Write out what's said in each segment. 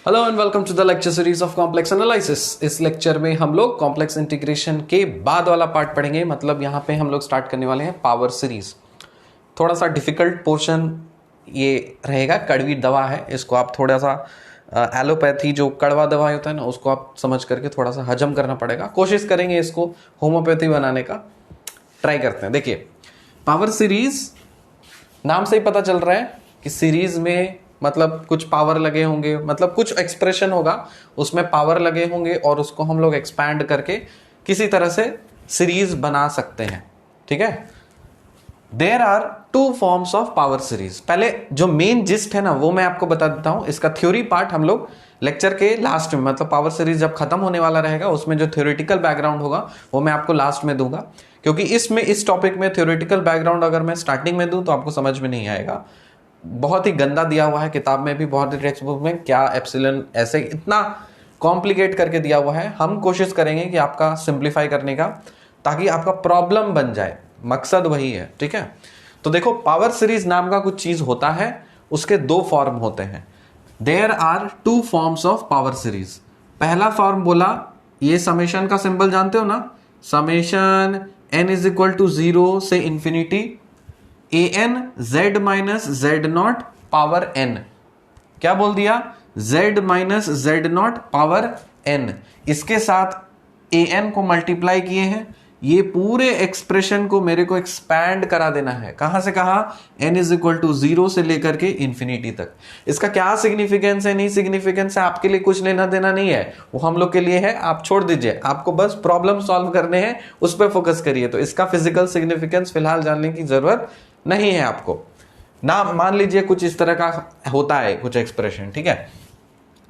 Hello and welcome to the lecture series of complex analysis. इस lecture में हम लोग कॉम्प्लेक्स इंटीग्रेशन के बाद वाला पार्ट पढ़ेंगे। मतलब यहाँ पे हम लोग स्टार्ट करने वाले हैं पावर सीरीज। थोड़ा सा डिफिकल्ट पोर्शन ये रहेगा, कड़वी दवा है, इसको आप थोड़ा सा एलोपैथी जो कड़वा दवा होता है ना उसको आप समझ करके थोड़ा सा हजम करना पड़ेगा। कोशिश करेंगे इसको होम्योपैथी बनाने का, ट्राई करते हैं। देखिए पावर सीरीज नाम से ही पता चल रहा है कि सीरीज में मतलब कुछ पावर लगे होंगे, मतलब कुछ एक्सप्रेशन होगा उसमें पावर लगे होंगे और उसको हम लोग एक्सपैंड करके किसी तरह से सीरीज बना सकते हैं। ठीक है, there are two forms of power series. पहले जो मेन जिस्ट है ना वो मैं आपको बता देता हूं। इसका थ्योरी पार्ट हम लोग लेक्चर के लास्ट में, मतलब पावर सीरीज जब खत्म होने वाला रहेगा उसमें जो थ्योरेटिकल बैकग्राउंड होगा वो मैं आपको लास्ट में दूंगा, क्योंकि इसमें इस टॉपिक में थ्योरेटिकल बैकग्राउंड अगर मैं स्टार्टिंग में दूं तो आपको समझ में नहीं आएगा। बहुत ही गंदा दिया हुआ है किताब में भी, बहुत ही टेक्स्ट बुक में, क्या एप्सिलॉन ऐसे इतना कॉम्प्लिकेट करके दिया हुआ है। हम कोशिश करेंगे कि आपका सिंप्लीफाई करने का, ताकि आपका प्रॉब्लम बन जाए, मकसद वही है। ठीक है, तो देखो पावर सीरीज नाम का कुछ चीज होता है, उसके दो फॉर्म होते हैं। There are two forms of power series. पहला फॉर्म बोला, ये समेशन का सिंबल जानते हो ना, summation n is equal to 0 से infinity an z minus z nought power n। क्या बोल दिया, z minus z nought power n। इसके साथ an को मल्टीप्लाई किए हैं, ये पूरे एक्सप्रेशन को मेरे को एक्सपैंड करा देना है। कहां से कहा, n इज इक्वल टू 0 से लेकर के इंफिनिटी तक। इसका क्या सिग्निफिकेंस है, नहीं सिग्निफिकेंस है, आपके लिए कुछ लेना देना नहीं है, वो हम लोग के लिए है, आप छोड़ दीजिए। आपको बस प्रॉब्लम सॉल्व करने हैं, उस पर फोकस करिए। तो इसका फिजिकल सिग्निफिकेंस फिलहाल जानने की जरूरत नहीं है आपको ना। मान लीजिए कुछ इस तरह का होता है कुछ एक्सप्रेशन, ठीक है,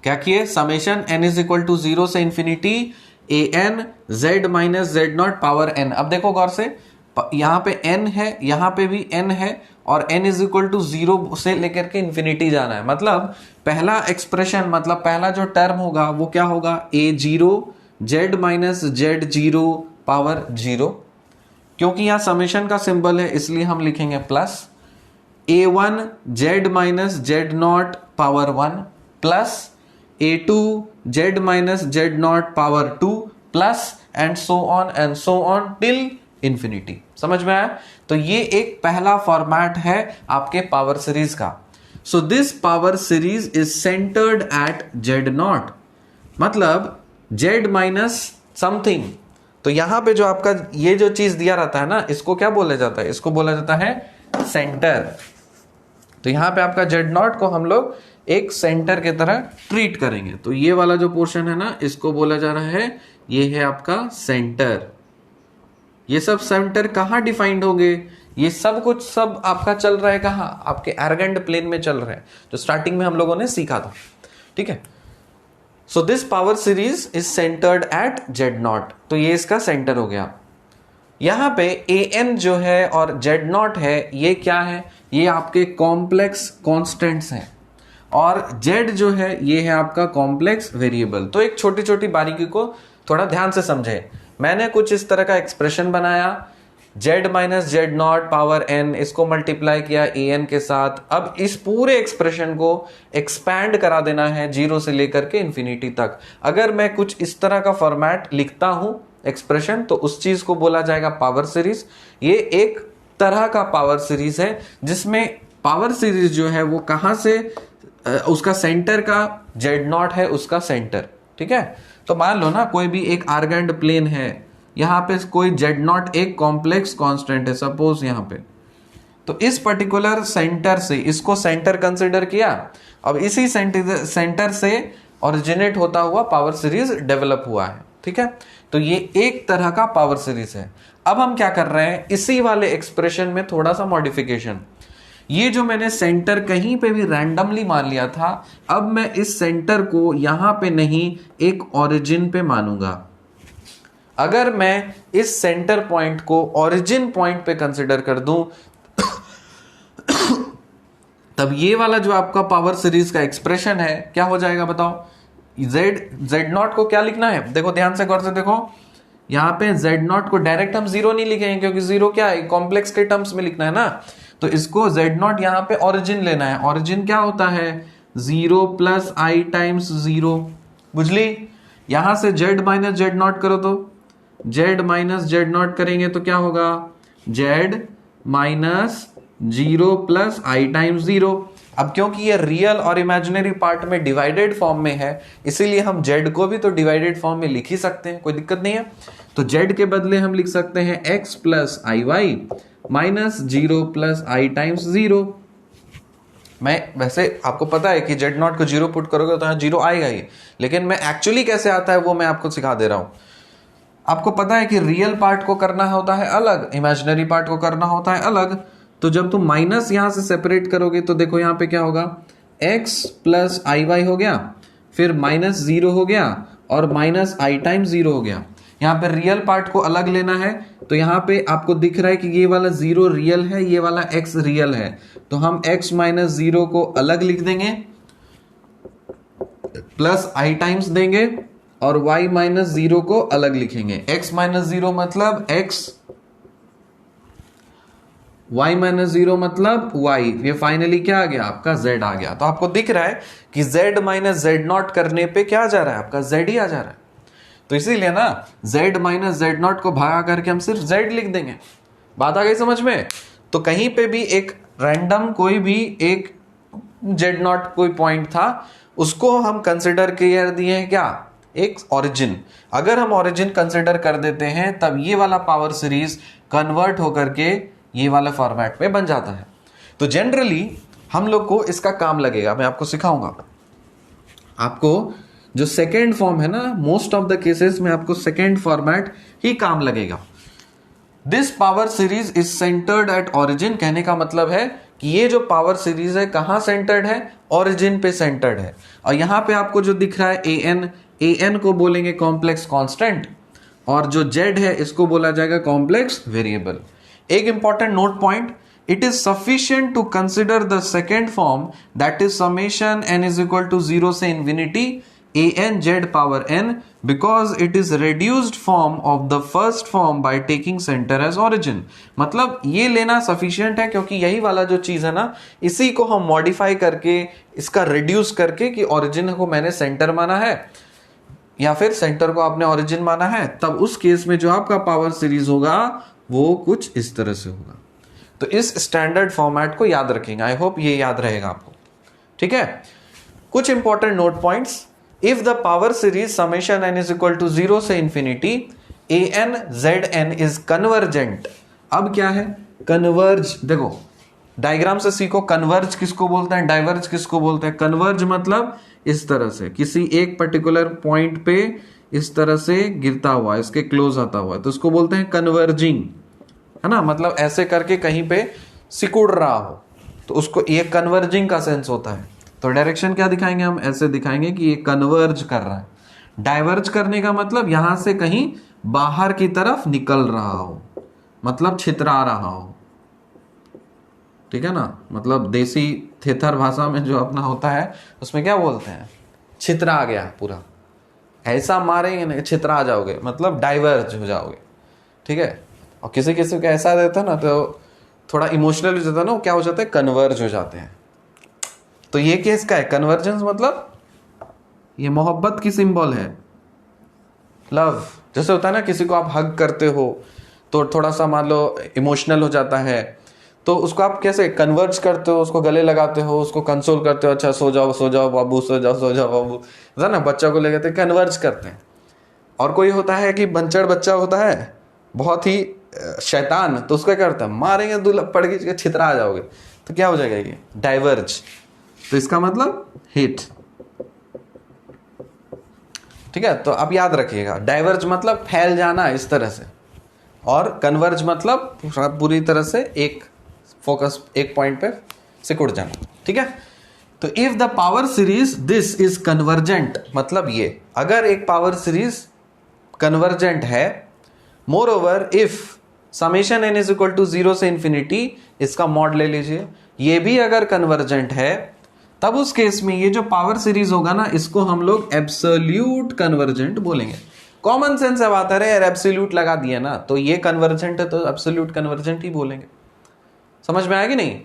क्या किए, summation n is equal to 0 से infinity an z minus z nought power n। अब देखो गौर से, यहां पे n है, यहां पे भी n है, और n इज इक्वल टू 0 से लेकर के इंफिनिटी जाना है। मतलब पहला एक्सप्रेशन, मतलब पहला जो टर्म होगा वो क्या होगा, a0 z minus z0 power 0। क्योंकि यहां समेशन का सिंबल है इसलिए हम लिखेंगे plus a1 z minus z nought power 1 plus a2 z minus z nought power 2 plus and so on till infinity. समझ में आया? तो ये एक पहला फॉर्मेट है आपके पावर सीरीज का। So this power series is centred at z nought, मतलब z माइनस समथिंग। तो यहां पे जो आपका ये जो चीज दिया रहता है ना, इसको क्या बोला जाता है, इसको बोला जाता है सेंटर। तो यहां पे आपका जेड नॉट को हम लोग एक सेंटर की तरह ट्रीट करेंगे। तो ये वाला जो पोर्शन है ना, इसको बोला जा रहा है, ये है आपका सेंटर। ये सब सेंटर कहां डिफाइंड होंगे, ये सब कुछ सब आपका चल रहा है कहां, आपके एर्गेंड प्लेन में चल रहा है, जो स्टार्टिंग में हम लोगों ने सीखा था। ठीक है, so this power series is centred at z nought. तो ये इसका सेंटर हो गया। यहां पे an जो है और जेड नॉट है, ये क्या है, ये आपके कॉम्प्लेक्स कॉन्स्टेंट्स हैं, और z जो है ये है आपका कॉम्प्लेक्स वेरिएबल। तो एक छोटी छोटी बारीकी को थोड़ा ध्यान से समझे। मैंने कुछ इस तरह का एक्सप्रेशन बनाया, z minus z nought power n, इसको मल्टीप्लाई किया an के साथ। अब इस पूरे एक्सप्रेशन को एक्सपैंड करा देना है 0 से लेकर के इंफिनिटी तक। अगर मैं कुछ इस तरह का फॉर्मेट लिखता हूं एक्सप्रेशन, तो उस चीज को बोला जाएगा पावर सीरीज। ये एक तरह का पावर सीरीज है जिसमें पावर सीरीज जो है वो कहां से, उसका सेंटर का जेड नॉट है, उसका सेंटर। ठीक है, तो मान लो ना कोई भी एक आर्गेंड प्लेन है, यहां पे कोई जेड नॉट एक कॉम्प्लेक्स कांस्टेंट है सपोज यहां पे, तो इस पर्टिकुलर सेंटर से इसको सेंटर कंसिडर किया। अब इसी सेंटर से ओरिजिनेट होता हुआ पावर सीरीज डेवलप हुआ है। ठीक है, तो ये एक तरह का पावर सीरीज है। अब हम क्या कर रहे हैं, इसी वाले एक्सप्रेशन में थोड़ा सा मॉडिफिकेशन। ये जो मैंने सेंटर कहीं पे भी रैंडमली मान लिया था, अब मैं इस सेंटर को यहां पे नहीं, एक ओरिजिन पे मानूंगा। अगर मैं इस सेंटर पॉइंट को ओरिजिन पॉइंट पे कंसिडर कर दूं तब ये वाला जो आपका पावर सीरीज का एक्सप्रेशन है क्या हो जाएगा बताओ। जेड नॉट को क्या लिखना है, देखो ध्यान से गौर से देखो, यहां पे जेड नॉट को डायरेक्ट हम 0 नहीं लिखेंगे, क्योंकि 0 क्या है, कॉम्प्लेक्स के टर्म्स में लिखना है ना। तो इसको जेड नॉट यहां पे ओरिजिन लेना है। ओरिजिन क्या होता है, 0 प्लस आई टाइम्स 0, बुझली। यहां से z माइनस जेड नॉट करो तो z माइनस जेड नॉट करेंगे तो क्या होगा, z माइनस 0 प्लस आई टाइम्स 0। अब क्योंकि ये रियल और इमेजिनरी पार्ट में डिवाइडेड फॉर्म में है, इसीलिए हम z को भी तो डिवाइडेड फॉर्म में लिख ही सकते हैं, कोई दिक्कत नहीं है। तो z के बदले हम लिख सकते हैं x प्लस आई वाई माइनस 0 प्लस आई टाइम्स 0। मैं वैसे आपको पता है कि z नॉट को 0 पुट करोगे तो यहाँ 0 आएगा ही, लेकिन मैं एक्चुअली कैसे आता है वो मैं आपको सिखा दे रहा हूं। आपको पता है कि रियल पार्ट को करना होता है अलग, इमेजिनरी पार्ट को करना होता है अलग। तो जब तुम माइनस यहां से सेपरेट करोगे तो देखो यहां पे क्या होगा, x प्लस आई वाई हो गया, फिर माइनस 0 हो गया और माइनस आई टाइम्स 0 हो गया। यहाँ पे रियल पार्ट को अलग लेना है, तो यहाँ पे आपको दिख रहा है कि ये वाला 0 रियल है, ये वाला x रियल है, तो हम x माइनस 0 को अलग लिख देंगे, प्लस आई टाइम्स देंगे और y माइनस 0 को अलग लिखेंगे। x माइनस 0 मतलब x, y माइनस 0 मतलब y, ये फाइनली क्या आ गया, आपका z आ गया। तो आपको दिख रहा है कि z माइनस जेड नॉट करने पे क्या आ जा रहा है, आपका z ही आ जा रहा है। तो इसीलिए ना z माइनस जेड नॉट को भागा करके हम सिर्फ z लिख देंगे। बात आ गई समझ में। तो कहीं पे भी एक रैंडम कोई भी एक z नॉट कोई पॉइंट था, उसको हम कंसिडर कर दिए हैं क्या, एक ओरिजिन। अगर हम ओरिजिन कंसिडर कर देते हैं तब ये वाला पावर सीरीज कन्वर्ट होकर के ये वाला फॉर्मेट में बन जाता है। तो जनरली हम लोग को इसका काम लगेगा, मैं आपको सिखाऊंगा। आपको जो सेकेंड फॉर्म है ना, मोस्ट ऑफ द केसेस में आपको सेकेंड फॉर्मेट ही काम लगेगा। This power series is centred at origin, कहने का मतलब है कि ये जो पावर सीरीज है कहां सेंटर्ड है, ओरिजिन पे सेंटर्ड है। और यहां पे आपको जो दिख रहा है an को बोलेंगे कॉम्प्लेक्स कांस्टेंट, और जो z है इसको बोला जाएगा कॉम्प्लेक्स वेरिएबल। एक important note point, it is sufficient to consider the second form that is summation n is equal to 0 से infinity an z power n because it is reduced form of the first form by taking center as origin। मतलब ये लेना sufficient है क्योंकि यही वाला जो चीज है ना, इसी को हम मॉडिफाई करके इसका रिड्यूस करके कि ओरिजिन को मैंने सेंटर माना है या फिर सेंटर को आपने ओरिजिन माना है, तब उस केस में जो आपका पावर सीरीज होगा वो कुछ इस तरह से होगा। तो इस स्टैंडर्ड फॉर्मेट को याद रखेंगे, आई होप ये याद रहेगा आपको, ठीक है। कुछ important note points, if the power series summation n is equal to 0 से infinity an zn is convergent. अब क्या है कन्वर्ज, देखो डायग्राम से सीखो, कन्वर्ज किसको बोलते हैं, डाइवर्ज किसको बोलते हैं। कन्वर्ज मतलब इस तरह से किसी एक पर्टिकुलर पॉइंट पे इस तरह से गिरता हुआ, इसके क्लोज आता हुआ, तो उसको बोलते हैं कन्वर्जिंग, है ना। मतलब ऐसे करके कहीं पे सिकुड़ रहा हो तो उसको, ये कन्वर्जिंग का सेंस होता है। तो डायरेक्शन क्या दिखाएंगे हम, ऐसे दिखाएंगे कि ये कन्वर्ज कर रहा है। डाइवर्ज करने का मतलब यहां से कहीं बाहर की तरफ निकल रहा हो, मतलब छितरा रहा हो, ठीक है ना। मतलब देसी थेथर भाषा में जो अपना होता है उसमें क्या बोलते हैं, छितरा गया पूरा, ऐसा मारेंगे ना छितरा आ जाओगे, मतलब डाइवर्ज हो जाओगे, ठीक है। और किसी किसी को ऐसा देता है ना तो थोड़ा इमोशनल हो जाता है ना, क्या हो जाता है, कन्वर्ज हो जाते हैं। तो ये केस का है कन्वर्जेंस, मतलब ये मोहब्बत की सिंबल है, लव। जैसे होता है ना किसी को आप हग करते हो तो थोड़ा सा मान लो इमोशनल हो जाता है, तो उसको आप कैसे कन्वर्ज करते हो, उसको गले लगाते हो, उसको कंसोल करते हो, अच्छा सो जाओ बाबू, सो जाओ बाबू, है ना। बच्चा को लेकर कन्वर्ज करते हैं। और कोई होता है कि बंचड़ बच्चा होता है बहुत ही शैतान, तो उसका क्या करता है, मारेंगे दो लपड़ के छितरा आ जाओगे, तो क्या हो जाएगा ये डाइवर्ज। तो इसका मतलब हिट, ठीक है। तो आप याद रखिएगा, डाइवर्ज मतलब फैल जाना इस तरह से, और कन्वर्ज मतलब पूरी तरह से एक फोकस, एक पॉइंट पे सिकुड़ जाना, ठीक है। तो if the power series this is convergent, मतलब ये अगर एक पावर सीरीज कन्वर्जेंट है, moreover if summation n is equal to 0 से इंफिनिटी, इसका मॉड ले लीजिए, ये भी अगर कन्वर्जेंट है, तब उस केस में ये जो पावर सीरीज होगा ना, इसको हम लोग एब्सोल्यूट कन्वर्जेंट बोलेंगे। कॉमन सेंस अब आता है यार, एब्सोल्यूट लगा दिया ना, तो ये कन्वर्जेंट है तो एब्सोल्यूट कन्वर्जेंट ही बोलेंगे। समझ में आया कि नहीं।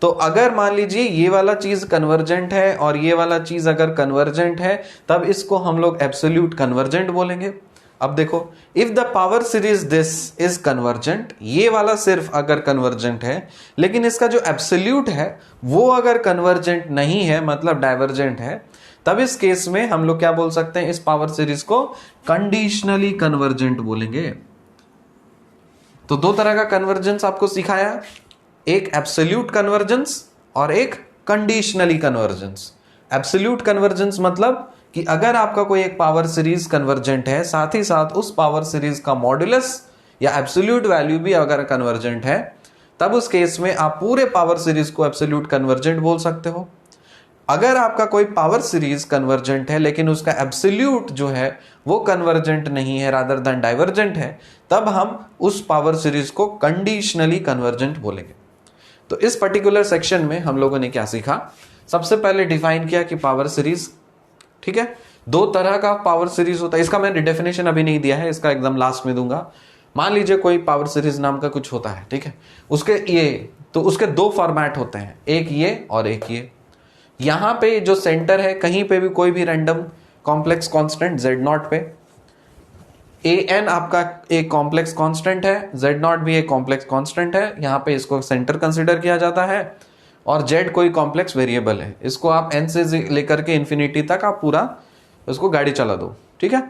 तो अगर मान लीजिए ये वाला चीज कन्वर्जेंट है और ये वाला चीज अगर कन्वर्जेंट है, तब इसको हम लोग एब्सोल्यूट कन्वर्जेंट बोलेंगे। अब देखो, if the power series this is convergent, ये वाला सिर्फ अगर कन्वर्जेंट है, लेकिन इसका जो एब्सोल्यूट है वो अगर कन्वर्जेंट नहीं है, मतलब डाइवर्जेंट है, तब इस केस में हम लोग क्या बोल सकते हैं, इस पावर सीरीज को कंडीशनली कन्वर्जेंट बोलेंगे। तो दो तरह का कन्वर्जेंस आपको सिखाया, एक एब्सोल्यूट कन्वर्जेंस और एक कंडीशनली कन्वर्जेंस। एब्सोल्यूट कन्वर्जेंस मतलब कि अगर आपका कोई एक पावर सीरीज कन्वर्जेंट है, साथ ही साथ उस पावर सीरीज का मॉड्यूलस या एब्सोल्यूट वैल्यू भी अगर कन्वर्जेंट है, तब उस केस में आप पूरे पावर सीरीज को एब्सोल्यूट कन्वर्जेंट बोल सकते हो। अगर आपका कोई पावर सीरीज कन्वर्जेंट है लेकिन उसका एब्सोल्यूट जो है वो कन्वर्जेंट नहीं है, रादर देन डाइवर्जेंट है, तब हम उस पावर सीरीज को कंडीशनली कन्वर्जेंट बोलेंगे। तो इस पर्टिकुलर सेक्शन में हम लोगों ने क्या सीखा, सबसे पहले डिफाइन किया कि पावर सीरीज, ठीक है, दो तरह का पावर सीरीज होता है। इसका मैंने डेफिनेशन अभी नहीं दिया है, इसका एकदम लास्ट में दूंगा। मान लीजिए कोई पावर सीरीज नाम का कुछ होता है, ठीक है, उसके दो फॉर्मेट होते हैं, एक ये और एक ये। यहां पे जो सेंटर है, कहीं पे भी कोई भी रैंडम कॉम्प्लेक्स कांस्टेंट z0 पे, an आपका एक कॉम्प्लेक्स कांस्टेंट है, z0 भी एक कॉम्प्लेक्स कांस्टेंट है, यहां पे इसको सेंटर कंसीडर किया जाता है, और z कोई कॉम्प्लेक्स वेरिएबल है, इसको आप n से लेकर के इंफिनिटी तक आप पूरा उसको गाड़ी चला दो, ठीक है।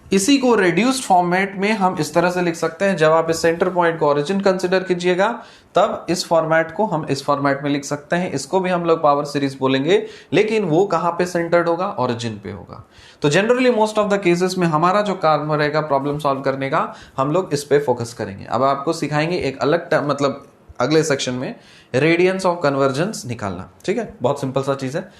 इसी को रेड्यूस्ड फॉर्मेट में हम इस तरह से लिख सकते हैं, जब आप इस सेंटर पॉइंट को ओरिजिन कंसीडर कीजिएगा, तब इस फॉर्मेट को हम इस फॉर्मेट में लिख सकते हैं। इसको भी हम लोग पावर सीरीज बोलेंगे, लेकिन वो कहां पे सेंटर्ड होगा, ओरिजिन पे होगा। तो generally most of the cases में हमारा जो काम रहेगा प्रॉब्लम सॉल्व करने का, हम लोग इस पे फोकस करेंगे। अब आपको सिखाएंगे एक अलग मतलब अगले सेक्शन में रेडियंस ऑफ कन्वर्जेंस निकालना, ठीक है, बहुत सिंपल सा चीज है।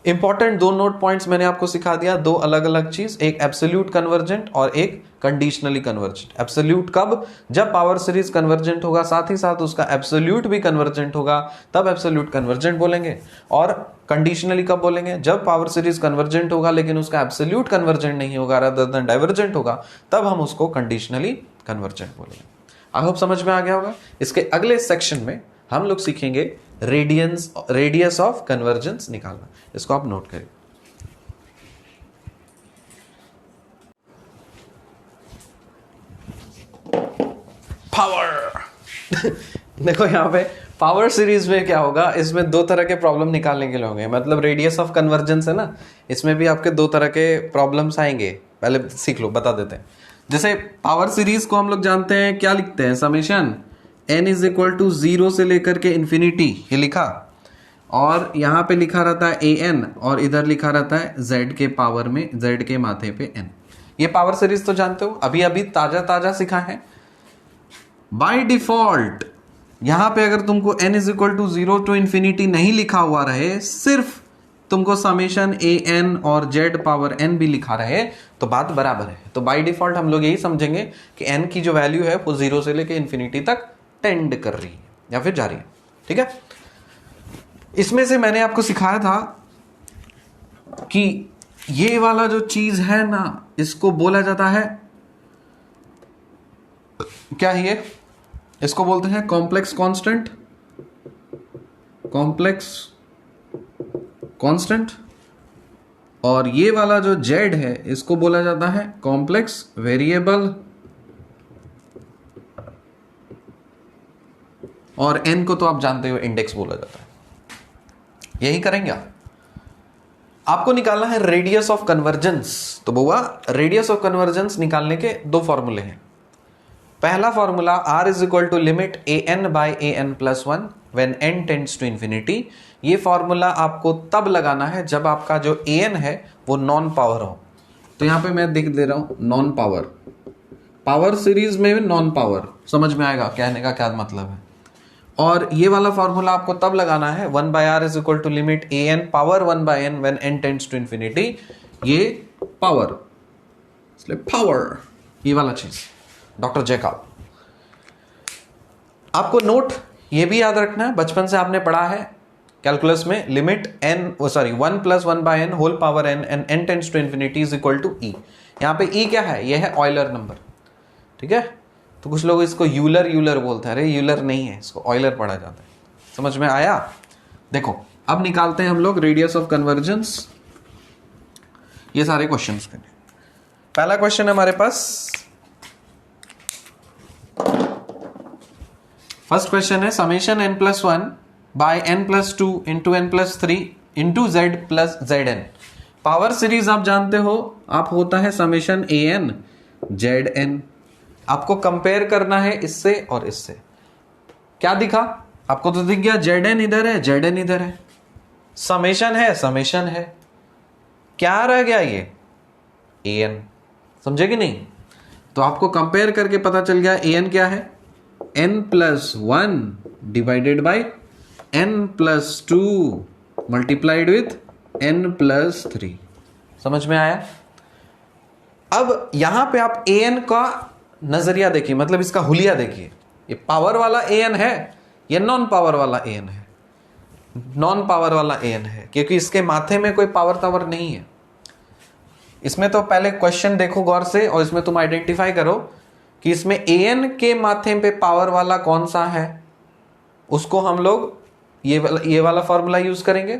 इंपॉर्टेंट दो नोट पॉइंट्स मैंने आपको सिखा दिया, दो अलग अलग चीज, एक एब्सोल्यूट कन्वर्जेंट और एक कंडीशनली कन्वर्जेंट। एब्सोल्यूट कब, जब पावर सीरीज कन्वर्जेंट होगा, साथ ही साथ उसका एब्सोल्यूट भी कन्वर्जेंट होगा, तब एब्सोल्यूट कन्वर्जेंट बोलेंगे। और कंडीशनली कब बोलेंगे, जब पावर सीरीज कन्वर्जेंट होगा लेकिन उसका एब्सोल्यूट कन्वर्जेंट नहीं होगा, रादर देन डाइवर्जेंट होगा, तब हम उसको कंडीशनली कन्वर्जेंट बोलेंगे। आई होप समझ में आ गया होगा। इसके अगले सेक्शन में हम लोग सीखेंगे रेडियस ऑफ कन्वर्जेंस निकालना। इसको आप नोट करिए। पावर देखो यहां पे पावर सीरीज में क्या होगा, इसमें दो तरह के प्रॉब्लम निकालने के लिए होंगे, मतलब रेडियस ऑफ कन्वर्जेंस है ना, इसमें भी आपके दो तरह के प्रॉब्लम्स आएंगे। पहले सीख लो, बता देते हैं। जैसे पावर सीरीज को हम लोग जानते हैं, क्या लिखते हैं, summation n is equal to 0 से लेकर के इंफिनिटी, ये लिखा, और यहां पे लिखा रहता है an, और इधर लिखा रहता है z के पावर में, z के माथे पे n। ये पावर सीरीज तो जानते हो, अभी अभी ताजा ताजा सिखा है। बाय डिफॉल्ट यहां पे अगर तुमको n is equal to 0 to infinity नहीं लिखा हुआ रहे, सिर्फ तुमको समेशन an और z पावर n भी लिखा रहे, तो बात बराबर है। तो बाय डिफॉल्ट हम लोग यही समझेंगे कि n की जो वैल्यू है वो 0 से लेकर इंफिनिटी तक टेंड कर रही है या फिर जा रही है, ठीक है। इसमें से मैंने आपको सिखाया था कि ये वाला जो चीज है ना, इसको बोला जाता है क्या है, ये इसको बोलते हैं कॉम्प्लेक्स कांस्टेंट, कॉम्प्लेक्स कांस्टेंट। और ये वाला जो z है इसको बोला जाता है कॉम्प्लेक्स वेरिएबल, और n को तो आप जानते हो इंडेक्स बोला जाता है। यही करेंगे आपको निकालना है रेडियस ऑफ कन्वर्जेंस। तो बुआ, रेडियस ऑफ कन्वर्जेंस निकालने के दो फॉर्मूले हैं। पहला formula r is equal to limit an by an+1 when n tends to infinity. ये फॉर्मूला आपको तब लगाना है जब आपका जो an है वो नॉन पावर हो। तो यहां पे मैं दिख दे रहा हूं नॉन पावर, पावर सीरीज में नॉन पावर, समझ में आएगा कहने का क्या मतलब है। और ये वाला फॉर्मूला आपको तब लगाना है 1/r is equal to limit an power 1/n when n tends to infinity. ये पावर, इसलिए पावर, ये वाला चीज डॉक्टर जैकब। आपको नोट ये भी याद रखना है, बचपन से आपने पढ़ा है कैलकुलस में, limit n 1 + 1/n whole power n and n tends to infinity is equal to e। यहां पे e क्या है, ये है ऑयलर नंबर, ठीक है। तो कुछ लोग इसको यूलर बोलते हैं, अरे यूलर नहीं है, इसको ऑयलर पढ़ा जाता है। समझ में आया? देखो अब निकालते हैं हम लोग रेडियस ऑफ कन्वर्जेंस, ये सारे क्वेश्चंस के। पहला क्वेश्चन है हमारे पास, फर्स्ट क्वेश्चन है summation n plus 1 by n plus 2 into n plus 3 into z plus zn। Power series आप जानते हो आप होता है समेशन an zn। आपको कंपेयर करना है इससे और इससे। क्या दिखा आपको? तो दिख गया zn इधर है, zn इधर है, समेशन है, समेशन है, क्या रह गया ये an। समझे कि नहीं? तो आपको कंपेयर करके पता चल गया an क्या है, n plus 1 divided by n plus 2 multiplied with n plus 3। समझ में आया? अब यहां पे आप an का नजरिया देखिए, मतलब इसका हुलिया देखिए। ये पावर वाला an है, ये नॉन पावर वाला an है, नॉन पावर वाला an है, क्योंकि इसके माथे में कोई पावर टावर नहीं है। इसमें तो पहले क्वेश्चन देखो गौर से, और इसमें तुम आइडेंटिफाई करो कि इसमें an के माथे पे पावर वाला कौन सा है, उसको हम लोग ये वाला फॉर्मूला यूज करेंगे।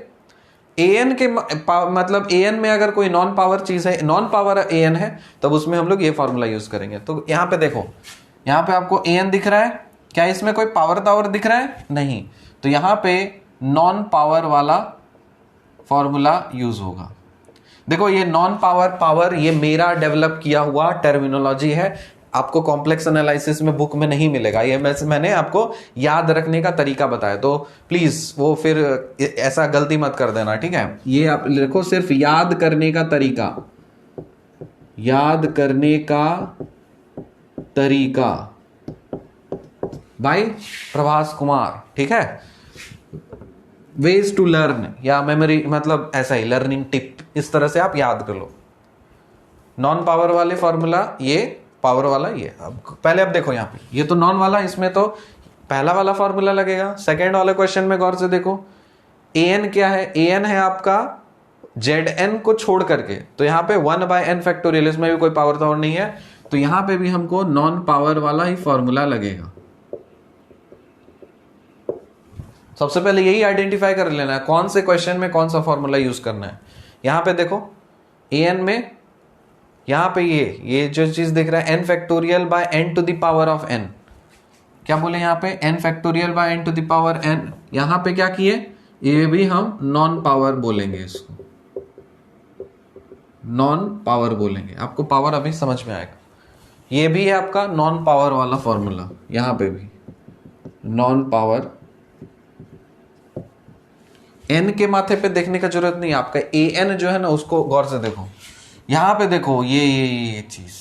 an के मतलब an में अगर कोई नॉन पावर चीज है, नॉन पावर an है, तब उसमें हम लोग ये फॉर्मूला यूज करेंगे। तो यहां पे देखो, यहां पे आपको an दिख रहा है, क्या इसमें कोई पावर टावर दिख रहा है? नहीं। तो यहां पे नॉन पावर वाला फॉर्मूला यूज होगा। देखो ये नॉन पावर ये मेरा डेवलप किया हुआ टर्मिनोलॉजी है, आपको कॉम्प्लेक्स एनालिसिस में बुक में नहीं मिलेगा। ये मैंने आपको याद रखने का तरीका बताया, तो प्लीज वो फिर ऐसा गलती मत कर देना, ठीक है? ये आप देखो, सिर्फ याद करने का तरीका, याद करने का तरीका बाय प्रभास कुमार, ठीक है? वेज टू लर्न या मेमोरी, मतलब ऐसा ही लर्निंग टिप, इस तरह से आप याद कर लो। नॉन पावर वाले फॉर्मूला ये, पावर वाला ये। अब पहले अब देखो यहाँ पे, ये तो नॉन वाला, इसमें तो पहला वाला फॉर्मूला लगेगा। सेकंड वाले क्वेश्चन में गौर से देखो, an क्या है? an है आपका zn को छोड़ करके, तो यहाँ पे 1 बाय n फैक्टोरियल, इसमें भी कोई पावर तो नहीं है, तो यहाँ पे भी हमको नॉन पावर वाला ही फॉर्मूला लगेगा। सबसे पहले यही आइडेंटिफाई कर लेना है कौन से क्वेश्चन में कौन सा फॉर्मूला यूज करना है। यहां पे देखो an में, यहां पे ये जो चीज दिख रहा है n factorial by n to the power of n, क्या बोले यहाँ पे? n factorial by n to the power n। यहां पे क्या किए? ये भी हम नॉन पावर बोलेंगे, इसको नॉन पावर बोलेंगे। आपको पावर अभी समझ में आएगा। ये भी है आपका नॉन पावर वाला फॉर्मूला, यहां पे भी नॉन पावर। n के माथे पे देखने का जरूरत नहीं है, आपका an जो है ना, उसको गौर से देखो। यहां पे देखो ये चीज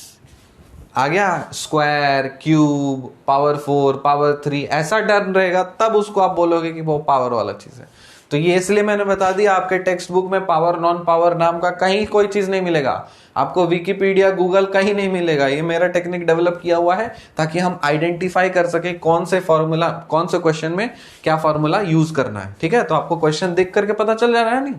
आ गया, स्क्वायर, क्यूब, पावर 4, पावर 3, ऐसा टर्म रहेगा, तब उसको आप बोलोगे कि वो पावर वाला चीज है। तो ये इसलिए मैंने बता दिया, आपके टेक्स्ट बुक में पावर नॉन पावर नाम का कहीं कोई चीज नहीं मिलेगा आपको, विकिपीडिया, गूगल कहीं नहीं मिलेगा। ये मेरा टेक्निक डेवलप किया हुआ है ताकि हम आइडेंटिफाई कर सके कौन से फॉर्मूला, कौन से क्वेश्चन में क्या फॉर्मूला यूज करना है, ठीक है? तो आपको क्वेश्चन देख करके पता चल जा रहा है नहीं?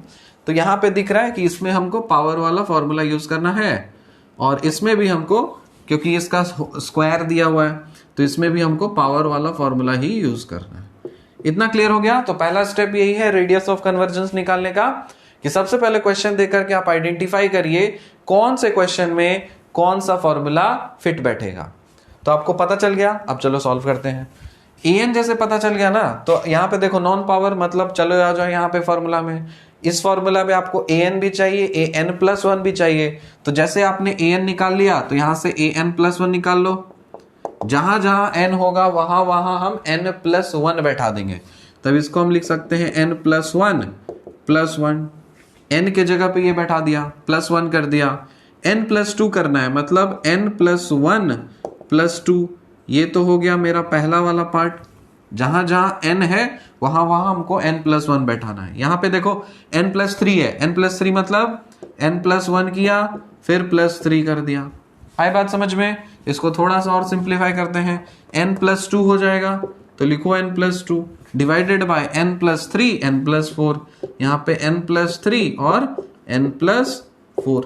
तो यहाँ पे दिख रहा है कि इसमें हमको पावर वाला फॉर्मूला यूज करना है, और इसमें भी हमको, क्योंकि इसका स्क्वायर दिया हुआ है, तो इसमें भी हमको पावर वाला फॉर्मूला ही यूज करना है। इतना क्लियर हो गया? तो पहला स्टेप यही है रेडियस ऑफ कन्वर्जेंस निकालने का, कि सबसे पहले क्वेश्चन देकर के आप आइडेंटिफाई करिए कौन से क्वेश्चन में कौन सा फॉर्मूला फिट बैठेगा। तो आपको पता चल गया, अब चलो सॉल्व करते हैं। an जैसे पता चल गया ना, तो यहाँ पे देखो नॉन पावर, मतलब चलो आ जाओ यहाँ पे फॉर्मूला में। इस फॉर्मूला में आपको an भी चाहिए, an प्लस 1 भी चाहिए। तो जैसे आपने an निकाल लिया, तो यहां से an प्लस 1 निकाल लो। जहां जहां n होगा वहां वहां हम n प्लस 1 बैठा देंगे, तब इसको हम लिख सकते हैं n प्लस 1 प्लस 1। n के जगह पे ये बैठा दिया, प्लस 1 कर दिया। n प्लस 2 करना है, मतलब n प्लस 1 प्लस 2। ये तो हो गया मेरा पहला वाला पार्ट। जहां जहां n है वहां वहां हमको n प्लस 1 बैठाना है। यहां पे देखो n प्लस 3 है, n प्लस 3 मतलब n प्लस 1 किया, फिर प्लस 3 कर दिया। आई बात समझ में? इसको थोड़ा सा और सिंप्लीफाई करते हैं, n प्लस 2 हो जाएगा, तो लिखो n plus 2 divided by n plus 3, n plus 4। यहाँ पे n प्लस 3 और n प्लस 4।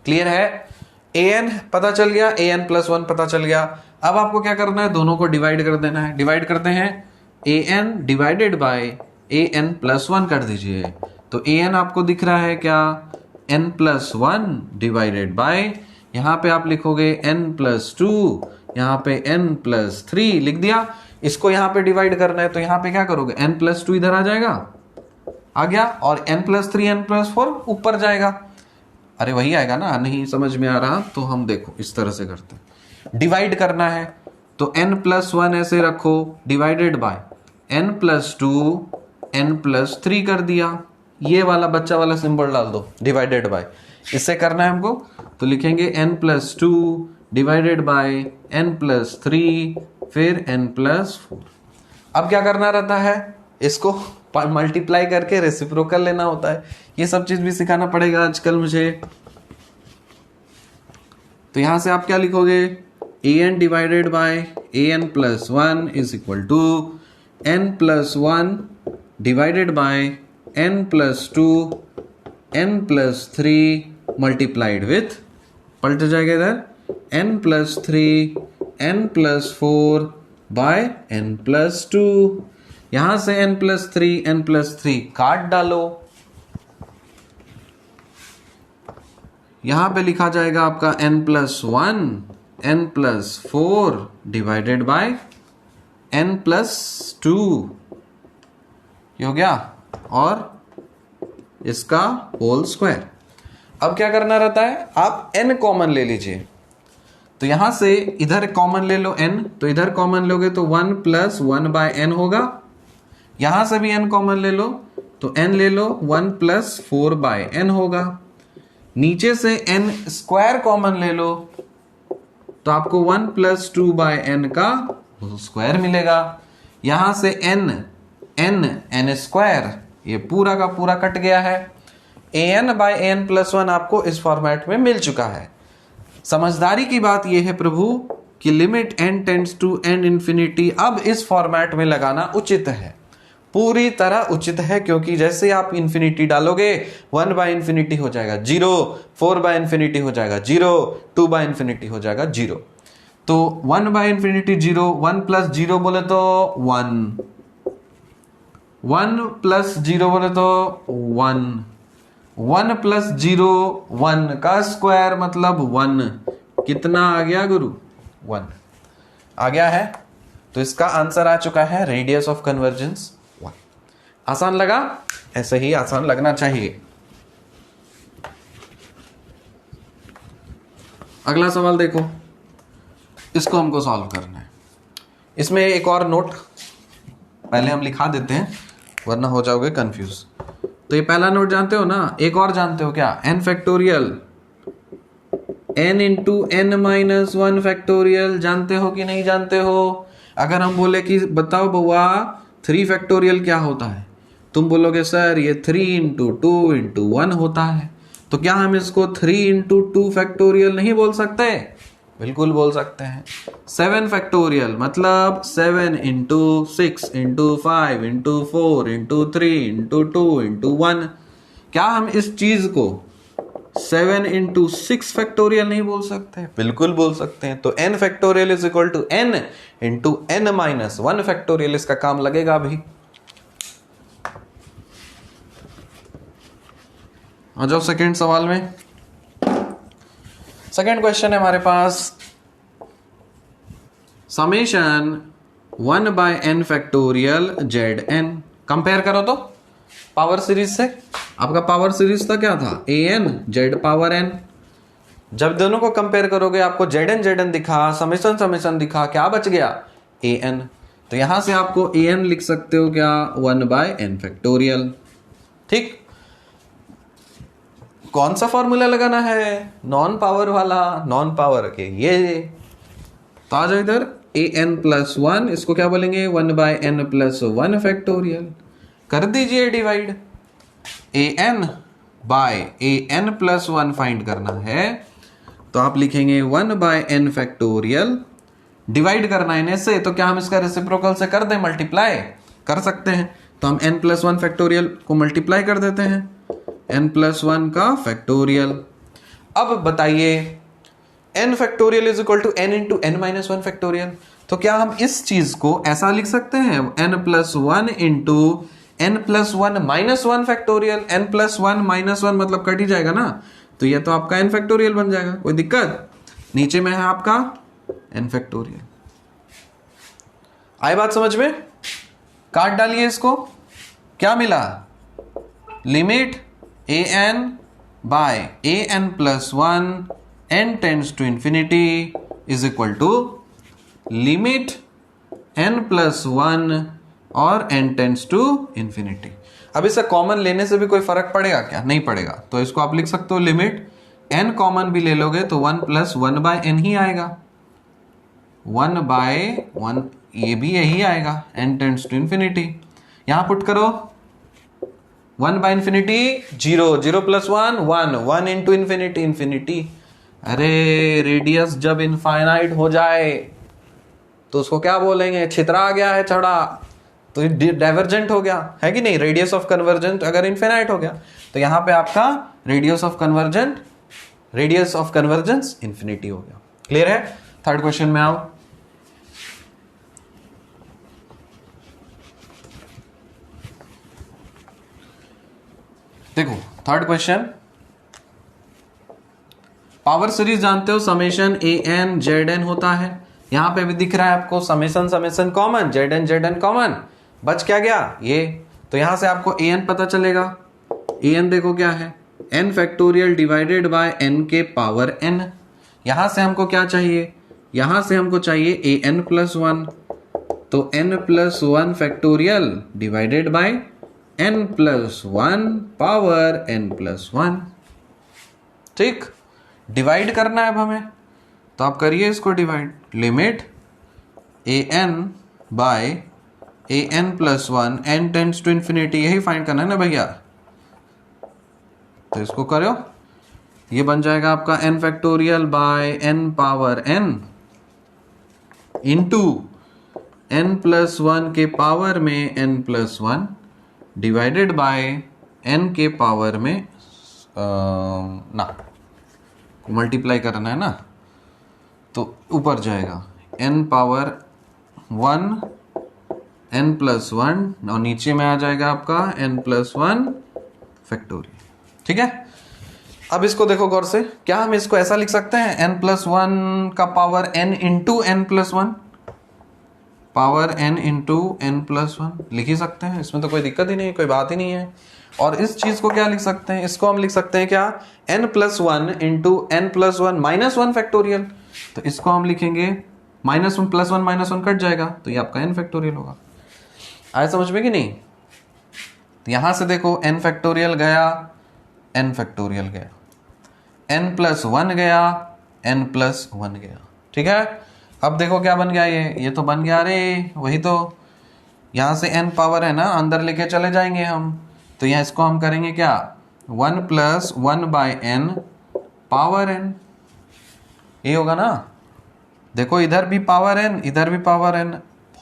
क्लियर है? an पता चल गया, an प्लस 1 पता चल गया। अब आपको क्या करना है? दोनों को डिवाइड कर देना है। डिवाइड करते हैं, a n divided by a n plus one कर दीजिए। तो ए एन आपको दिख रहा है क्या, n plus one divided by, यहाँ पे आप लिखोगे एन प्लस टू, यहाँ पे एन प्लस थ्री लिख दिया। इसको यहाँ पे डिवाइड करना है तो यहाँ पे क्या करोगे, एन प्लस टू इधर आ जाएगा, आ गया, और n plus three n plus four ऊपर जाएगा। अरे वही आएगा ना, नहीं समझ में आ रहा तो हम देखो इस तरह से करते हैं। डिवाइड करना है तो n प्लस वन ऐसे रखो divided by n plus two n plus three कर दिया, ये वाला बच्चा वाला सिंबल डाल दो डिवाइडेड बाय। इससे करना है हमको तो लिखेंगे n plus two divided by n plus three फिर n प्लस फोर। अब क्या करना रहता है, इसको मल्टीप्लाई करके रेसिप्रोकल लेना होता है। ये सब चीज भी सिखाना पड़ेगा आजकल मुझे। तो यहां से आप क्या लिखोगे, a n divided by a n plus one is equal to n plus one divided by n plus two n plus three multiplied with, पलट जाएगा इधर n plus three n plus four by n plus two. यहां से n plus three काट डालो, यहां पे लिखा जाएगा आपका n plus one n plus four divided by n plus two, ये हो गया, और इसका होल स्क्वायर। अब क्या करना रहता है, आप n कॉमन ले लीजिए। तो यहां से इधर कॉमन ले लो n, तो इधर कॉमन लोगे तो one plus one by n होगा। यहां से भी n कॉमन ले लो तो n ले लो, one plus four by n होगा। नीचे से n स्क्वायर कॉमन ले लो तो आपको one plus two by n का स्क्वायर मिलेगा। यहां से n स्क्वायर, ये पूरा का पूरा कट गया है। an by n plus one आपको इस फॉर्मेट में मिल चुका है। समझदारी की बात यह है प्रभु कि limit n tends to n infinity अब इस फॉर्मेट में लगाना उचित है, पूरी तरह उचित है, क्योंकि जैसे आप इंफिनिटी डालोगे वन बाय इंफिनिटी हो जाएगा जीरो, फोर बाय इंफिनिटी हो जाएगा जीरो, टू बाय इंफिनिटी हो जाएगा जीरो। तो one by infinity zero, one plus zero बोले तो वन, वन प्लस जीरो बोले तो one, one plus zero one का स्क्वायर मतलब वन। कितना आ गया गुरु, वन आ गया है। तो इसका आंसर आ चुका है रेडियस ऑफ कन्वर्जेंस वन। आसान लगा, ऐसे ही आसान लगना चाहिए। अगला सवाल देखो, इसको हमको सॉल्व करना है। इसमें एक और नोट पहले हम लिखा देते हैं वरना हो जाओगे कंफ्यूज। तो ये पहला नोट जानते हो ना, एक और जानते हो क्या, n factorial, n into n minus one factorial जानते हो कि नहीं जानते हो? अगर हम बोले कि बताओ बउआ 3 फैक्टोरियल क्या होता है, तुम बोलोगे सर ये 3 इंटू टू इंटू वन होता है। तो क्या हम इसको 3 इंटू टू फैक्टोरियल नहीं बोल सकते? बिल्कुल बोल सकते हैं। 7 फैक्टोरियल मतलब 7 into 6 into 5 into 4 into 3 into 2 into 1। क्या हम इस चीज को 7 इंटू 6 फैक्टोरियल नहीं बोल सकते? बिल्कुल बोल सकते हैं। तो n factorial is equal to n into n minus one factorial, इसका काम लगेगा अभी। आ जाओ सेकेंड सवाल में। सेकेंड क्वेश्चन है हमारे पास, summation 1 by n factorial zn। Compare करो तो पावर सीरीज से। आपका पावर सीरीज था क्या था, an z पावर n। जब दोनों को कंपेयर करोगे आपको zn दिखा, समेशन दिखा, क्या बच गया, an। तो यहां से आपको an लिख सकते हो क्या, 1 बाय n फैक्टोरियल। ठीक, कौन सा फॉर्मूला लगाना है, नॉन पावर वाला, नॉन पावर के ये। तो आ जाओ इधर, an प्लस वन, इसको क्या बोलेंगे 1 by n plus one factorial. कर दीजिए divide, an by an plus one find करना है तो आप लिखेंगे 1 बाय n फैक्टोरियल, डिवाइड करना है इन्हें से, तो क्या हम इसका रेसिप्रोकल से कर दें, मल्टीप्लाई कर सकते हैं। तो हम n प्लस वन फैक्टोरियल को मल्टीप्लाई कर देते हैं, n प्लस वन का फैक्टोरियल। अब बताइए n factorial is equal to n into n minus one factorial. तो क्या हम इस चीज को ऐसा लिख सकते हैं, n+1 into n+1 -1 factorial. n+1 -1 मतलब कट ही जाएगा ना, तो यह तो आपका n फैक्टोरियल बन जाएगा। कोई दिक्कत? नीचे में है आपका n फैक्टोरियल। आई बात समझ में? काट डालिए इसको। क्या मिला? Limit an by an+1 n tends to infinity is equal to limit n+1 और n टेंड्स टू इंफिनिटी। अब इसे कॉमन लेने से भी कोई फर्क पड़ेगा क्या? नहीं पड़ेगा। तो इसको आप लिख सकते हो लिमिट n कॉमन भी ले लोगे तो 1+1/n ही आएगा, 1/1 ये भी यही आएगा, n टेंड्स टू इंफिनिटी। यहां पुट करो 1/इंफिनिटी 0, 0+1 1, 1 इंटू इंफिनिटी इंफिनिटी। अरे रेडियस जब इनफाइनाइट हो जाए तो उसको क्या बोलेंगे? छितरा आ गया है छड़ा, तो डाइवर्जेंट हो गया है कि नहीं? रेडियस ऑफ कन्वर्जेंट अगर इनफिनाइट हो गया तो यहां पे आपका रेडियस ऑफ कन्वर्जेंस इंफिनिटी हो गया। क्लियर है? थर्ड क्वेश्चन में आओ। देखो थर्ड क्वेश्चन, पावर सीरीज जानते हो, समेशन an zn होता है। यहां पे भी दिख रहा है आपको समेशन कॉमन, zn कॉमन, बच क्या गया ये। तो यहां से आपको an पता चलेगा। an देखो क्या है, n factorial divided by n के पावर n। यहां से हमको क्या चाहिए? यहां से हमको चाहिए an+1, तो n+1 factorial divided by n+1 power n+1। ठीक, डिवाइड करना है अब हमें, तो आप करिए इसको divide. Limit an by an+1 n tends to infinity, यही फाइंड करना है ना भैया। तो इसको करो, ये बन जाएगा आपका n factorial by n power n into n+1 के पावर में n+1 डिवाइडेड बाय n के पावर में ना मल्टीप्लाई करना है ना, तो ऊपर जाएगा n पावर 1 n+1 और नीचे में आ जाएगा आपका n+1 फैक्टोरियल। ठीक है, अब इसको देखो गौर से, क्या हम इसको ऐसा लिख सकते हैं n+1 का power n into n+1, power n into n+1 लिख ही सकते हैं, इसमें तो कोई दिक्कत ही नहीं, कोई बात ही नहीं है। और इस चीज को क्या लिख सकते हैं? इसको हम लिख सकते हैं क्या, n+1 इंटू n+1 -1 फैक्टोरियल। तो इसको हम लिखेंगे -1 +1 -1 कट जाएगा, तो ये आपका n फैक्टोरियल होगा। आया समझ में कि नहीं? तो यहां से देखो n फैक्टोरियल गया, n फैक्टोरियल गया, n+1 गया, n+1 गया। ठीक है, अब देखो क्या बन गया, ये तो बन गया, अरे वही तो, यहां से n पावर है ना, अंदर लेके चले जाएंगे हम, तो यहाँ इसको हम करेंगे क्या, 1+1/n पावर n, ये होगा ना। देखो इधर भी पावर n, इधर भी power n,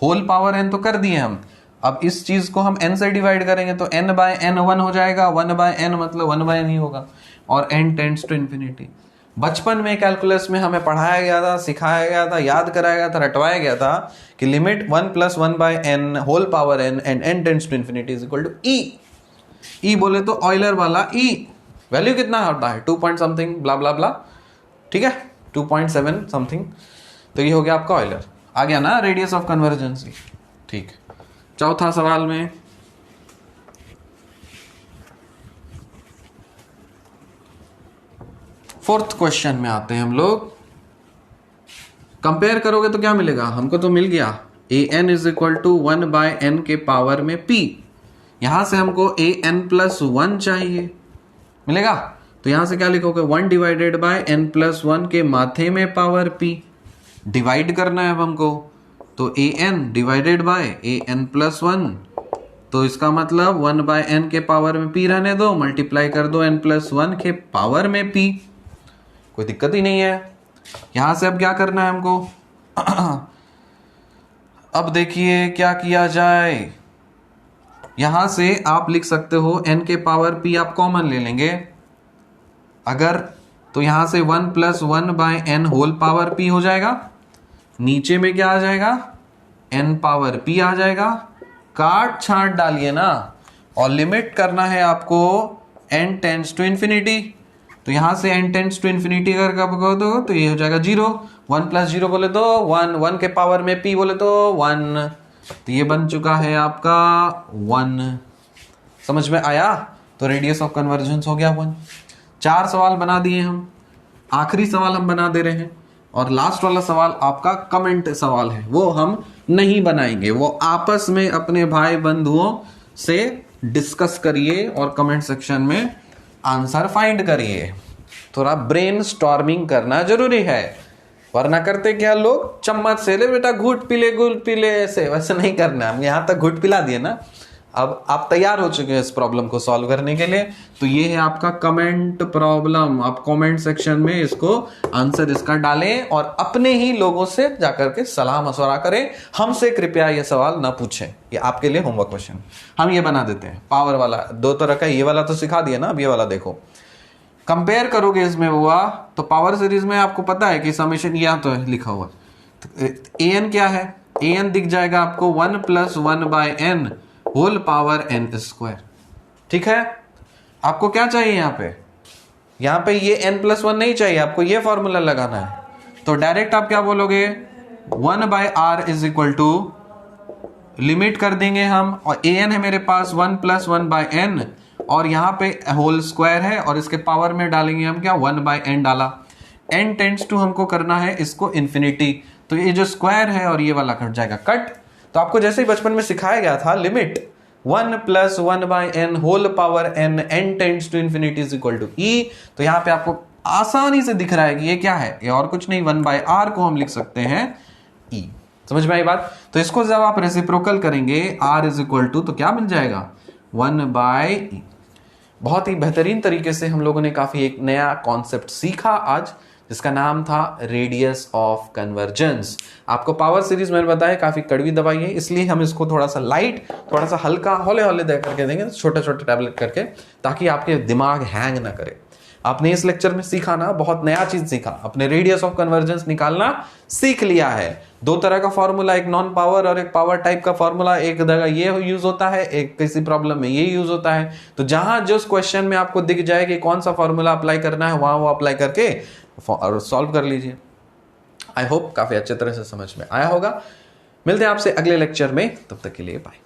whole power n तो कर दिए हम। अब इस चीज को हम n से डिवाइड करेंगे तो n/n 1 हो जाएगा, 1/n मतलब 1/n ही होगा, और n टेंड्स टू इंफिनिटी। बचपन में कैलकुलस में हमें पढ़ाया गया था, सिखाया गया था, याद कराया गया था, रटवाया गया था कि limit 1+1/n whole power n and n tends to infinity is equal to e। E बोले तो ऑयलर वाला ई, वैल्यू कितना होता है 2 पॉइंट समथिंग ब्ला ब्ला ब्ला, ठीक है 2.7 समथिंग। तो ये हो गया आपका ऑयलर, आ गया ना रेडियस ऑफ कन्वर्जेंसी। ठीक, चौथा सवाल में फोर्थ क्वेश्चन में आते हैं हम लोग। कंपेयर करोगे तो क्या मिलेगा हमको? तो मिल गया an is equal to 1/n के पावर में p। यहां से हमको an+1 चाहिए, मिलेगा। तो यहां से क्या लिखोगे, 1 डिवाइडेड बाय n+1 के माथे में पावर p, डिवाइड करना है अब हमको, तो an डिवाइडेड बाय an+1, तो इसका मतलब 1/n के पावर में p रहने दो, मल्टीप्लाई कर दो n+1 के पावर में p, कोई दिक्कत ही नहीं है। यहां से अब क्या करना है हमको अब देखिए क्या किया जाए, यहां से आप लिख सकते हो n के पावर p आप कॉमन ले लेंगे अगर, तो यहां से 1+1/n होल पावर p हो जाएगा, नीचे में क्या आ जाएगा, n पावर p आ जाएगा, काट छांट डालिए ना, और लिमिट करना है आपको n टेंड्स टू इंफिनिटी। तो यहां से n टेंड्स टू इंफिनिटी अगर कब कहो तो ये हो जाएगा 0, 1 प्लस 0 बोले तो 1, 1 के पावर में p बोले तो 1, तो ये बन चुका है आपका 1। समझ में आया? तो रेडियस ऑफ कन्वर्जेंस हो गया 1। 4 सवाल बना दिए हम, आखिरी सवाल हम बना दे रहे हैं, और लास्ट वाला सवाल आपका कमेंट सवाल है, वो हम नहीं बनाएंगे, वो आपस में अपने भाई बंधुओं से डिस्कस करिए और कमेंट सेक्शन में आंसर फाइंड करिए। थोड़ा ब्रेन स्टॉर्मिंग करना जरूरी है, वरना करते क्या लोग, चम्मच से ले बेटा घूट पी ले, ऐसे वैसे नहीं करना। हम यहां तक घूट पिला दिए ना, अब आप तैयार हो चुके हैं इस प्रॉब्लम को सॉल्व करने के लिए। तो ये है आपका कमेंट प्रॉब्लम, आप कमेंट सेक्शन में इसको आंसर इसका डालें और अपने ही लोगों से जाकर के सलाह मशवरा करें। हमसे कृपया ये सवाल ना पूछें, ये आपके लिए होमवर्क क्वेश्चन। हम ये बना देते हैं पावर वाला, 2 तरह का, ये वाला तो सिखा दिया ना, अब ये वाला देखो, कंपेयर करोगे इसमें हुआ तो पावर सीरीज में आपको पता है कि समेशन यहां तो है लिखा हुआ, तो an क्या है, an दिख जाएगा आपको 1 + 1/n whole power n square. ठीक है, आपको क्या चाहिए यहां पे ये n+1 नहीं चाहिए, आपको ये फॉर्मूला लगाना है। तो डायरेक्ट आप क्या बोलोगे, 1/r = लिमिट कर देंगे हम, और an है मेरे पास 1 + 1/n, और यहां पे होल स्क्वायर है, और इसके पावर में डालेंगे हम क्या, 1/n डाला, n टेंड्स टू हमको करना है इसको इंफिनिटी, तो ये जो स्क्वायर है और ये वाला कट जाएगा, कट। तो आपको जैसे ही बचपन में सिखाया गया था, limit 1 + 1/n whole power n tends to infinity = e, तो यहां पे आपको आसानी से दिख रहा है कि ये क्या है, ये और कुछ नहीं, 1/r को हम लिख सकते हैं e। समझ में आई बात? तो इसको जब आप रेसिप्रोकल करेंगे r = तो क्या मिल जाएगा, 1/e। बहुत ही बेहतरीन तरीके से हम लोगों ने काफी एक नया कॉन्सेप्ट सीखा आज, जिसका नाम था रेडियस ऑफ कन्वर्जेंस। आपको पावर सीरीज मैंने बताया काफी कड़वी दवाई है, इसलिए हम इसको थोड़ा सा लाइट, थोड़ा सा हल्का, हौले हौले दे करके देंगे, छोटे छोटे टैबलेट करके, ताकि आपके दिमाग हैंग ना करे। आपने इस लेक्चर में सीखा ना, बहुत नया चीज सीखा, अपने रेडियस ऑफ कन्वर्जेंस निकालना सीख लिया है। 2 तरह का फॉर्मूला, एक नॉन पावर और एक पावर टाइप का फॉर्मूला, एक जगह ये यूज होता है, एक किसी प्रॉब्लम में ये यूज होता है। तो जहां जिस क्वेश्चन में आपको दिख जाए कि कौन सा फॉर्मूला अप्लाई करना है, वहां वो अप्लाई करके और सॉल्व कर लीजिए। आई होप काफी अच्छे तरह से समझ में आया होगा। मिलते हैं आपसे अगले लेक्चर में, तब तक के लिए बाय।